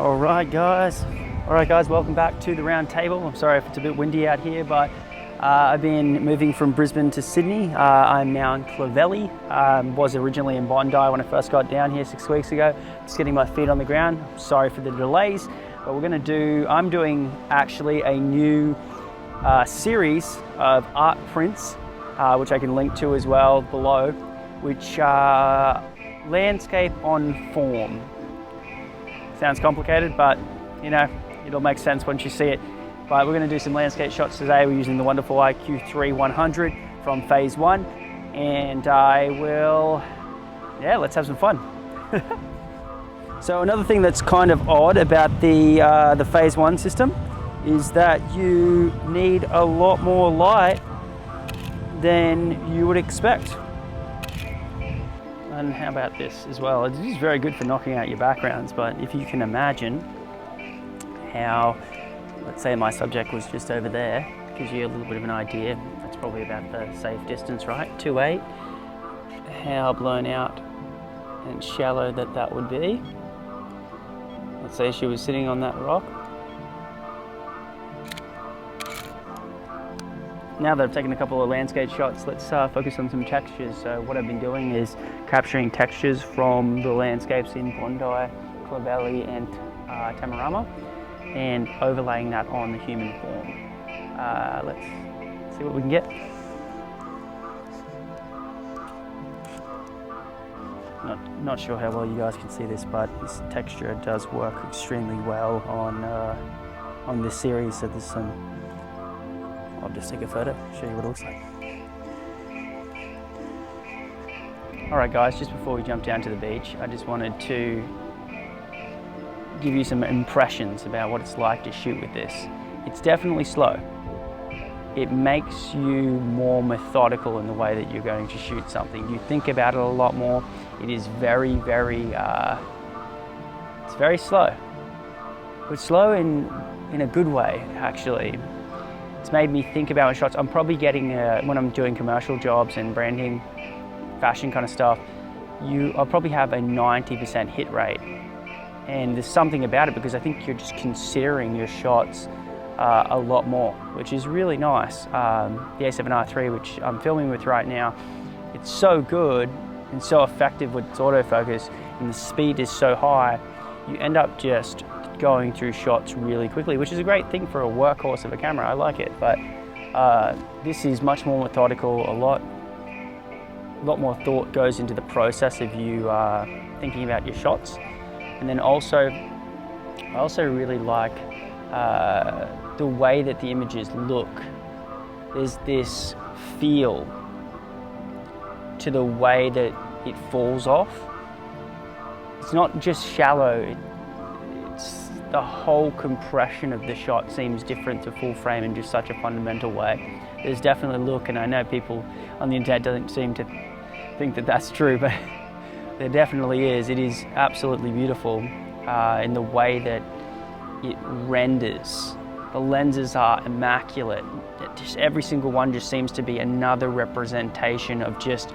All right, guys, welcome back to the round table. I'm sorry if it's a bit windy out here, but I've been moving from Brisbane to Sydney. I'm now in Clovelly. Was originally in Bondi when I first got down here 6 weeks ago. Just getting my feet on the ground. Sorry for the delays, but I'm doing actually a new series of art prints, which I can link to as well below, which are landscape on form. Sounds complicated, but you know, it'll make sense once you see it. But we're going to do some landscape shots today. We're using the wonderful IQ3 100 from Phase 1, and let's have some fun. So another thing that's kind of odd about the Phase 1 system is that you need a lot more light than you would expect. And how about this as well? It is very good for knocking out your backgrounds, but if you can imagine how, let's say my subject was just over there, gives you a little bit of an idea. That's probably about the safe distance, right? 2.8. How blown out and shallow that would be. Let's say she was sitting on that rock. Now that I've taken a couple of landscape shots, let's focus on some textures. So what I've been doing is capturing textures from the landscapes in Bondi, Clovelly and Tamarama, and overlaying that on the human form. Let's see what we can get. Not sure how well you guys can see this, but this texture does work extremely well on this series. So there's some. I'll just take a photo, show you what it looks like. All right, guys, just before we jump down to the beach, I just wanted to give you some impressions about what it's like to shoot with this. It's definitely slow. It makes you more methodical in the way that you're going to shoot something. You think about it a lot more. It is very, it's very slow. But slow in a good way, actually. It's made me think about my shots. I'm probably getting, when I'm doing commercial jobs and branding, fashion kind of stuff, I'll probably have a 90% hit rate. And there's something about it because I think you're just considering your shots a lot more, which is really nice. The A7R III, which I'm filming with right now, it's so good and so effective with its autofocus, and the speed is so high, you end up just going through shots really quickly, which is a great thing for a workhorse of a camera. I like it, but this is much more methodical. A lot more thought goes into the process of you thinking about your shots. And then also, I also really like the way that the images look. There's this feel to the way that it falls off. It's not just shallow, the whole compression of the shot seems different to full frame in just such a fundamental way. There's definitely a look, and I know people on the internet don't seem to think that that's true, but there definitely is. It is absolutely beautiful in the way that it renders. The lenses are immaculate. Every single one just seems to be another representation of just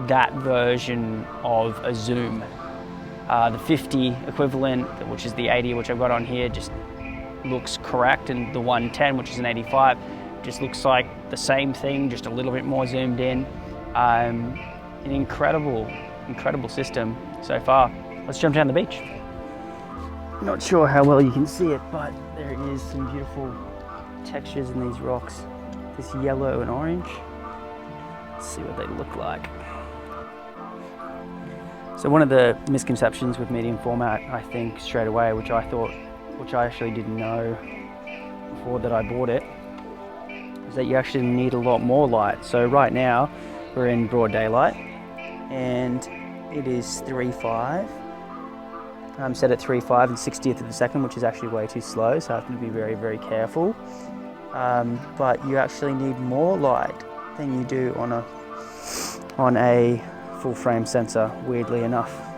that version of a zoom. The 50 equivalent, which is the 80, which I've got on here, just looks correct, and the 110, which is an 85, just looks like the same thing, just a little bit more zoomed in. An incredible system so far. Let's jump down the beach. Not sure how well you can see it, but there is some beautiful textures in these rocks. This yellow and orange. Let's see what they look like. So one of the misconceptions with medium format, I think straight away, which I actually didn't know before that I bought it, is that you actually need a lot more light. So right now we're in broad daylight and it is 3.5. I'm set at 3.5 and 60th of a second, which is actually way too slow, so I have to be very, very careful. But you actually need more light than you do on a full frame sensor, weirdly enough.